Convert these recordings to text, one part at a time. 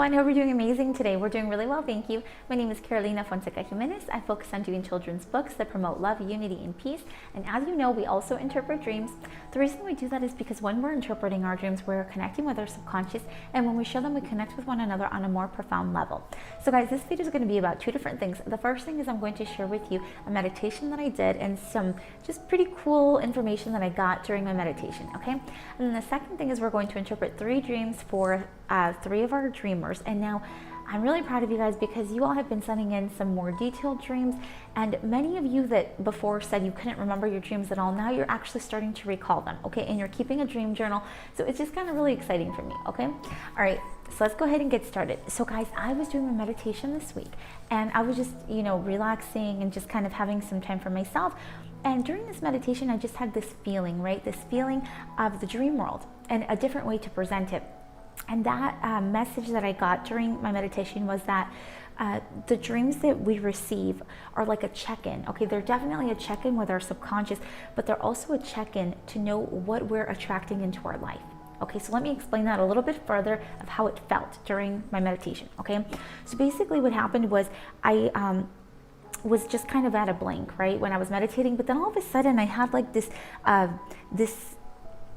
everyone. Hope you're doing amazing today. We're doing really well, thank you. My name is Carolina Fonseca Jimenez. I focus on doing children's books that promote love, unity, and peace. And as you know, we also interpret dreams. The reason we do that is because when we're interpreting our dreams, we're connecting with our subconscious, and when we show them, we connect with one another on a more profound level. So guys, this video is going to be about two different things. The first thing is I'm going to share with you a meditation that I did and some just pretty cool information that I got during my meditation, okay? And then the second thing is we're going to interpret three dreams for three of our dreamers. And now I'm really proud of you guys because you all have been sending in some more detailed dreams, and many of you that before said you couldn't remember your dreams at all, now you're actually starting to recall them, okay? And you're keeping a dream journal, so it's just kind of really exciting for me, okay? All right, so let's go ahead and get started. So guys, I was doing a meditation this week, and I was just, relaxing and just kind of having some time for myself. And during this meditation, I just had this feeling, right? This feeling of the dream world and a different way to present it. And that message that I got during my meditation was that the dreams that we receive are like a check-in. Okay, they're definitely a check-in with our subconscious, but they're also a check-in to know what we're attracting into our life. Okay, so let me explain that a little bit further of how it felt during my meditation. Okay, so basically what happened was I was just kind of at a blank, right, when I was meditating, but then all of a sudden I had like this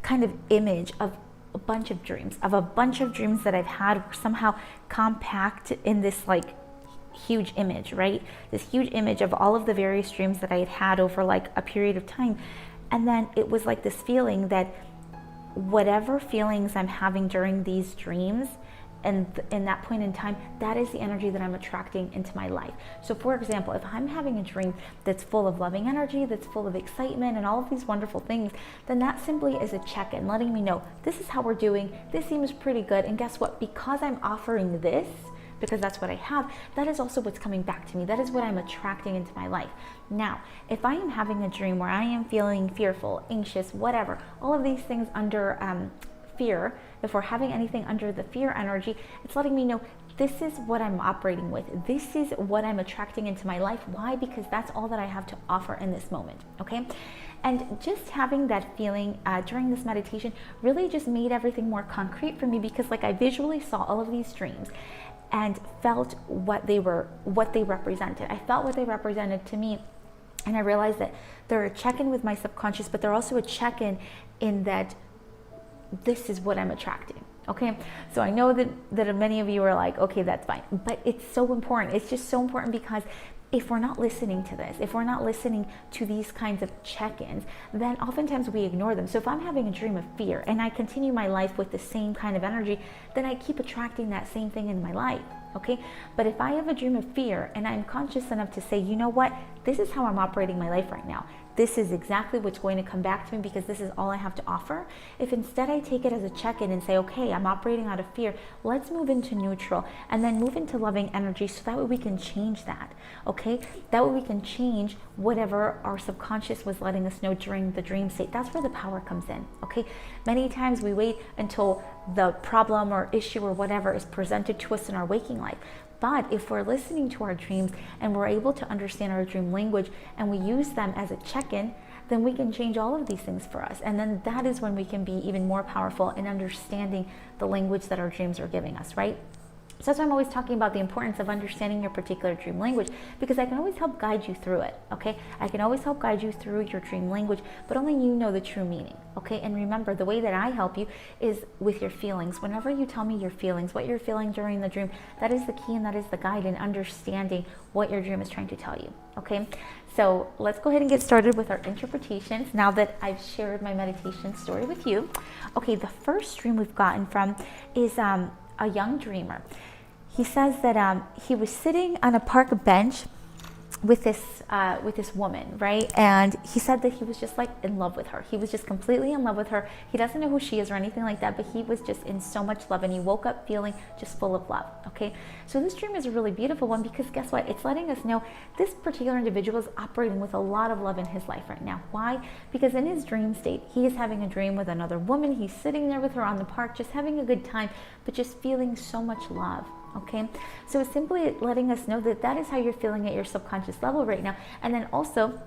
kind of image of a bunch of dreams that I've had were somehow compact in this like huge image, right? This huge image of all of the various dreams that I had had over like a period of time. And then it was like this feeling that whatever feelings I'm having during these dreams, and in that point in time, that is the energy that I'm attracting into my life. So for example, if I'm having a dream that's full of loving energy, that's full of excitement and all of these wonderful things, then that simply is a check-in, letting me know this is how we're doing, this seems pretty good, and guess what? Because I'm offering this, because that's what I have, that is also what's coming back to me. That is what I'm attracting into my life. Now, if I am having a dream where I am feeling fearful, anxious, whatever, all of these things under fear, if we're having anything under the fear energy, it's letting me know this is what I'm operating with. This is what I'm attracting into my life. Why? Because that's all that I have to offer in this moment, okay? And just having that feeling during this meditation really just made everything more concrete for me, because like I visually saw all of these dreams and felt what they represented. I felt what they represented to me. And I realized that they're a check-in with my subconscious, but they're also a check-in in that this is what I'm attracting, okay? So I know that many of you are like, okay, that's fine. But it's so important. It's just so important, because if we're not listening to this, if we're not listening to these kinds of check-ins, then oftentimes we ignore them. So if I'm having a dream of fear and I continue my life with the same kind of energy, then I keep attracting that same thing in my life, okay? But if I have a dream of fear and I'm conscious enough to say, you know what, this is how I'm operating my life right now. This is exactly what's going to come back to me because this is all I have to offer. If instead I take it as a check-in and say, okay, I'm operating out of fear, let's move into neutral and then move into loving energy, so that way we can change that, okay? That way we can change whatever our subconscious was letting us know during the dream state. That's where the power comes in, okay? Many times we wait until the problem or issue or whatever is presented to us in our waking life. But if we're listening to our dreams and we're able to understand our dream language and we use them as a check-in, then we can change all of these things for us. And then that is when we can be even more powerful in understanding the language that our dreams are giving us, right? So that's why I'm always talking about the importance of understanding your particular dream language, because I can always help guide you through it, okay? I can always help guide you through your dream language, but only you know the true meaning, okay? And remember, the way that I help you is with your feelings. Whenever you tell me your feelings, what you're feeling during the dream, that is the key and that is the guide in understanding what your dream is trying to tell you, okay? So let's go ahead and get started with our interpretations now that I've shared my meditation story with you. Okay, the first dream we've gotten from is a young dreamer. He says that he was sitting on a park bench with this woman, right? And he said that he was just like in love with her. He was just completely in love with her. He doesn't know who she is or anything like that, but he was just in so much love, and he woke up feeling just full of love, okay? So this dream is a really beautiful one, because guess what? It's letting us know this particular individual is operating with a lot of love in his life right now. Why? Because in his dream state, he is having a dream with another woman. He's sitting there with her on the park, just having a good time, but just feeling so much love. Okay, so it's simply letting us know that that is how you're feeling at your subconscious level right now. And then also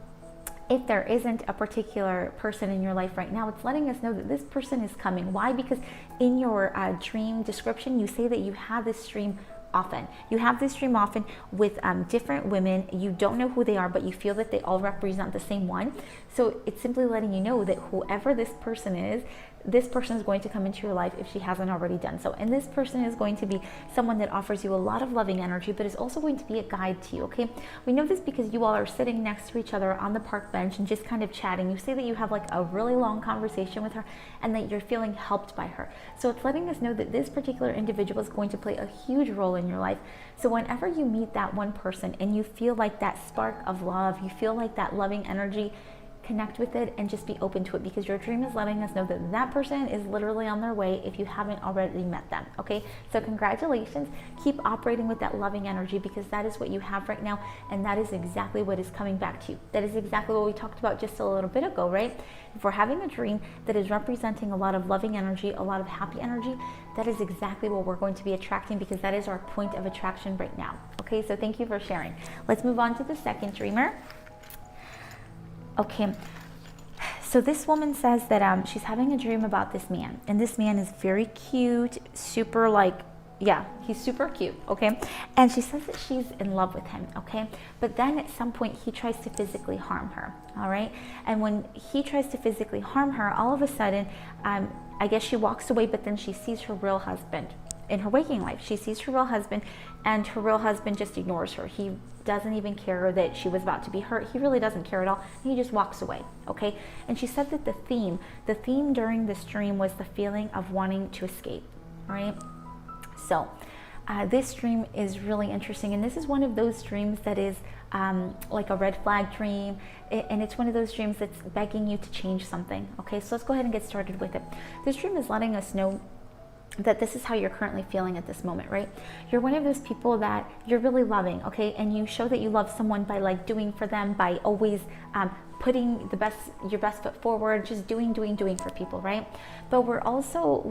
if there isn't a particular person in your life right now, it's letting us know that this person is coming. Why? Because in your dream description, you say that you have this dream often. You have this dream often with different women. You don't know who they are, but you feel that they all represent the same one. So it's simply letting you know that whoever this person is going to come into your life if she hasn't already done so. And this person is going to be someone that offers you a lot of loving energy, but is also going to be a guide to you, okay? We know this because you all are sitting next to each other on the park bench and just kind of chatting. You say that you have like a really long conversation with her and that you're feeling helped by her. So it's letting us know that this particular individual is going to play a huge role in your life. So whenever you meet that one person and you feel like that spark of love, you feel like that loving energy, connect with it and just be open to it, because your dream is letting us know that that person is literally on their way if you haven't already met them, okay? So congratulations. Keep operating with that loving energy, because that is what you have right now, and that is exactly what is coming back to you. That is exactly what we talked about just a little bit ago, right? If we're having a dream that is representing a lot of loving energy, a lot of happy energy, that is exactly what we're going to be attracting, because that is our point of attraction right now, okay? So thank you for sharing. Let's move on to the second dreamer. Okay, so this woman says that she's having a dream about this man, and this man is very cute, super he's super cute, okay? And she says that she's in love with him, okay? But then at some point he tries to physically harm her, all right? And when he tries to physically harm her, all of a sudden, I guess she walks away, but then she sees her real husband. In her waking life, she sees her real husband, and her real husband just ignores her. He doesn't even care that she was about to be hurt. He really doesn't care at all. He just walks away, okay? And she said that the theme during this dream was the feeling of wanting to escape, all right? So this dream is really interesting, and this is one of those dreams that is like a red flag dream, and it's one of those dreams that's begging you to change something, okay? So let's go ahead and get started with it. This dream is letting us know that this is how you're currently feeling at this moment, right? You're one of those people that you're really loving, okay? And you show that you love someone by like doing for them, by always putting your best foot forward, just doing for people, right? But we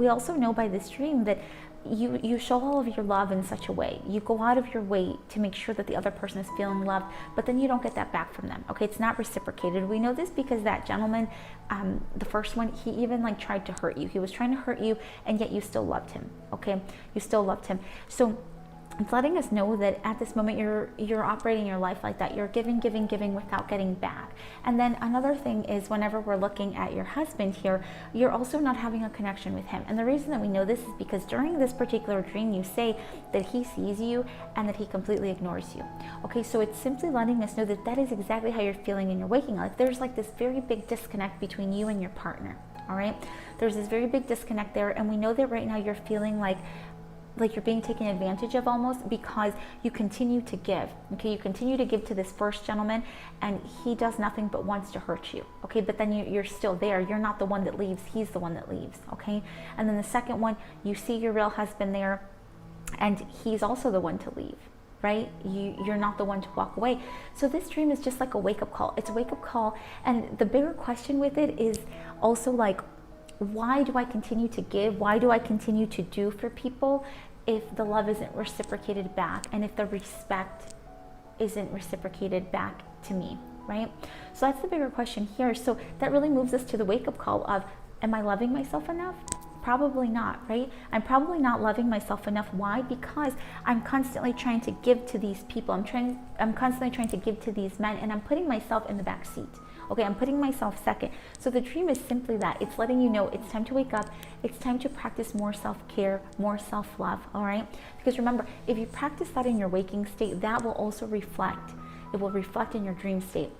also know by this dream that you show all of your love in such a way. You go out of your way to make sure that the other person is feeling loved, but then you don't get that back from them, okay? It's not reciprocated. We know this because that gentleman, the first one, he even like tried to hurt you. He was trying to hurt you, and yet you still loved him, okay? You still loved him. So it's letting us know that at this moment you're operating your life like that. You're giving without getting back. And then another thing is, whenever we're looking at your husband here, you're also not having a connection with him. And the reason that we know this is because during this particular dream you say that he sees you and that he completely ignores you. Okay, so it's simply letting us know that that is exactly how you're feeling in your waking life. There's like this very big disconnect between you and your partner, all right? There's this very big disconnect there, and we know that right now you're feeling like you're being taken advantage of almost, because you continue to give, okay? You continue to give to this first gentleman, and he does nothing but wants to hurt you, okay? But then you're still there. You're not the one that leaves. He's the one that leaves, okay? And then the second one, you see your real husband there, and he's also the one to leave, right? You're not the one to walk away. So this dream is just like a wake-up call. It's a wake-up call, and the bigger question with it is also like, why do I continue to give? Why do I continue to do for people if the love isn't reciprocated back, and if the respect isn't reciprocated back to me, right? So that's the bigger question here. So that really moves us to the wake-up call of, am I loving myself enough? Probably not, right? I'm probably not loving myself enough. Why? Because I'm constantly trying to give to these people. I'm constantly trying to give to these men, and I'm putting myself in the back seat. Okay, I'm putting myself second. So the dream is simply that. It's letting you know it's time to wake up. It's time to practice more self-care, more self-love, all right? Because remember, if you practice that in your waking state, that will also reflect. It will reflect in your dream state.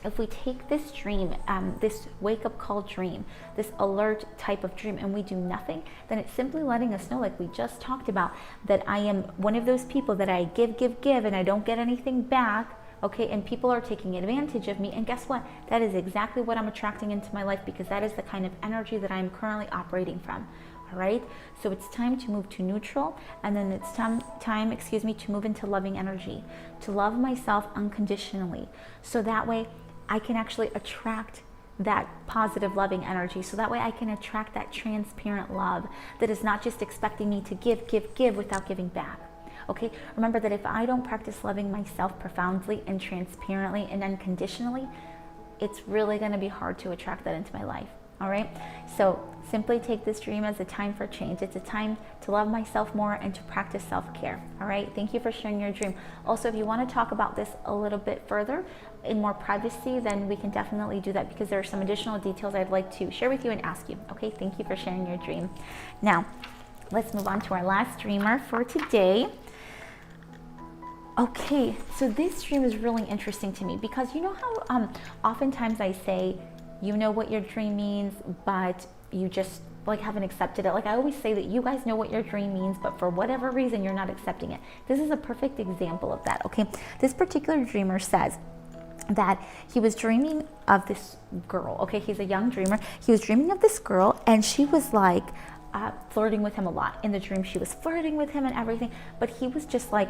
If we take this dream, this wake-up call dream, this alert type of dream, and we do nothing, then it's simply letting us know, like we just talked about, that I am one of those people that I give, and I don't get anything back, okay, and people are taking advantage of me. And guess what? That is exactly what I'm attracting into my life, because that is the kind of energy that I'm currently operating from. All right, so it's time to move to neutral, and then it's time to move into loving energy, to love myself unconditionally, so that way I can actually attract that positive loving energy. So that way I can attract that transparent love that is not just expecting me to give without giving back. Okay, remember that if I don't practice loving myself profoundly and transparently and unconditionally, it's really going to be hard to attract that into my life. All right. So simply take this dream as a time for change. It's a time to love myself more and to practice self-care. All right. Thank you for sharing your dream. Also, if you want to talk about this a little bit further in more privacy, then we can definitely do that, because there are some additional details I'd like to share with you and ask you. Okay. Thank you for sharing your dream. Now, let's move on to our last dreamer for today. Okay, so this dream is really interesting to me, because you know how oftentimes I say, you know what your dream means, but you just like haven't accepted it. Like I always say that you guys know what your dream means, but for whatever reason, you're not accepting it. This is a perfect example of that, okay? This particular dreamer says that he was dreaming of this girl, okay? He's a young dreamer. He was dreaming of this girl, and she was like flirting with him a lot. In the dream, she was flirting with him and everything, but he was just like,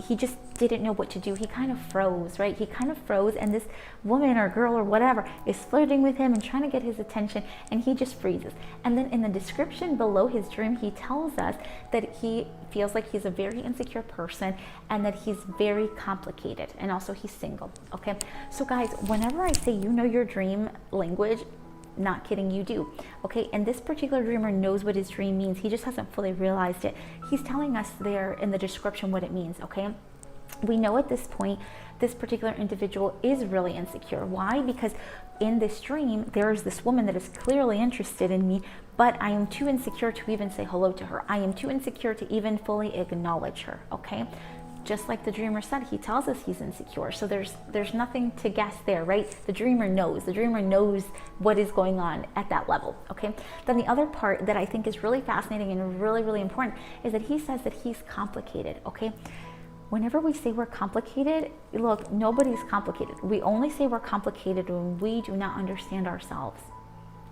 he just didn't know what to do. He kind of froze, right? He kind of froze, and this woman or girl or whatever is flirting with him and trying to get his attention, and he just freezes. And then in the description below his dream, he tells us that he feels like he's a very insecure person and that he's very complicated, and also he's single, okay? So guys, whenever I say you know your dream language, not kidding, you do, okay? And this particular dreamer knows what his dream means. He just hasn't fully realized it. He's telling us there in the description what it means, okay? We know at this point, this particular individual is really insecure. Why? Because in this dream, there is this woman that is clearly interested in me, but I am too insecure to even say hello to her. I am too insecure to even fully acknowledge her, okay? Just like the dreamer said, he tells us he's insecure. So there's nothing to guess there, right? The dreamer knows. The dreamer knows what is going on at that level, okay? Then the other part that I think is really fascinating and really, really important is that he says that he's complicated, okay? Whenever we say we're complicated, look, nobody's complicated. We only say we're complicated when we do not understand ourselves,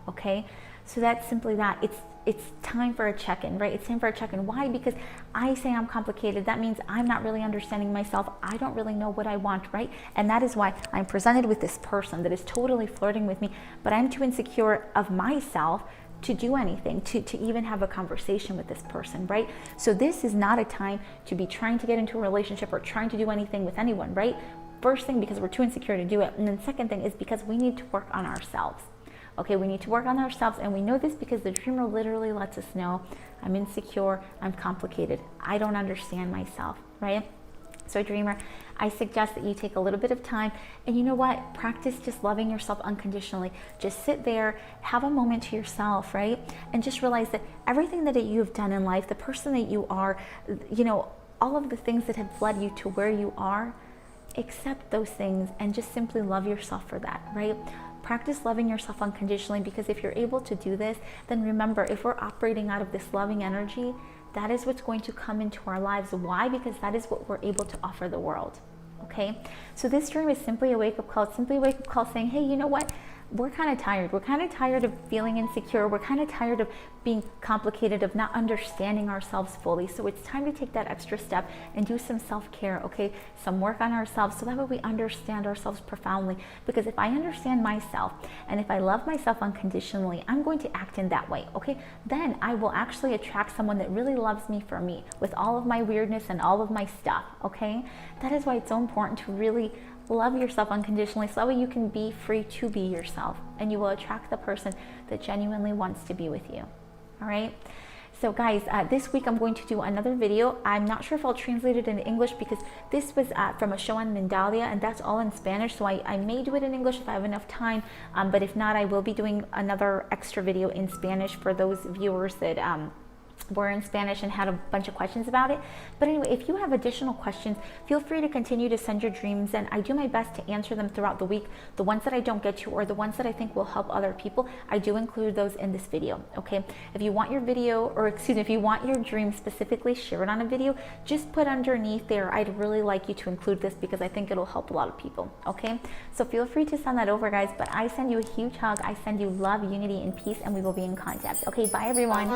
okay? So that's simply that. It's time for a check-in, right? It's time for a check-in. Why? Because I say I'm complicated. That means I'm not really understanding myself. I don't really know what I want, right? And that is why I'm presented with this person that is totally flirting with me, but I'm too insecure of myself to do anything, to even have a conversation with this person, right? So this is not a time to be trying to get into a relationship or trying to do anything with anyone, right? First thing, because we're too insecure to do it. And then second thing is because we need to work on ourselves. Okay, we need to work on ourselves, and we know this because the dreamer literally lets us know, I'm insecure, I'm complicated, I don't understand myself, right? So dreamer, I suggest that you take a little bit of time, and you know what? Practice just loving yourself unconditionally. Just sit there, have a moment to yourself, right? And just realize that everything that you've done in life, the person that you are, you know, all of the things that have led you to where you are, accept those things and just simply love yourself for that, right? Practice loving yourself unconditionally, because if you're able to do this, then remember, if we're operating out of this loving energy, that is what's going to come into our lives. Why? Because that is what we're able to offer the world, okay? So this dream is simply a wake-up call. It's simply a wake-up call saying, hey, you know what? We're kind of tired. We're kind of tired of feeling insecure. We're kind of tired of being complicated, of not understanding ourselves fully. So it's time to take that extra step and do some self-care, okay? Some work on ourselves, so that way we understand ourselves profoundly. Because if I understand myself and if I love myself unconditionally, I'm going to act in that way, okay? Then I will actually attract someone that really loves me for me, with all of my weirdness and all of my stuff, okay? That is why it's so important to really love yourself unconditionally, so that way you can be free to be yourself, and you will attract the person that genuinely wants to be with you. All right? So guys, this week I'm going to do another video. I'm not sure if I'll translate it in English, because this was from a show on Mindalia, and that's all in Spanish, so I may do it in English if I have enough time, but if not, I will be doing another extra video in Spanish for those viewers that were in Spanish and had a bunch of questions about it. But anyway, if you have additional questions, feel free to continue to send your dreams, and I do my best to answer them throughout the week. The ones that I don't get to, or the ones that I think will help other people, I do include those in this video, okay? If you want your video, or excuse me, if you want your dream specifically shared on a video, just put underneath there, I'd really like you to include this, because I think it'll help a lot of people, okay? So feel free to send that over, guys, but I send you a huge hug. I send you love, unity, and peace, and we will be in contact. Okay, bye everyone.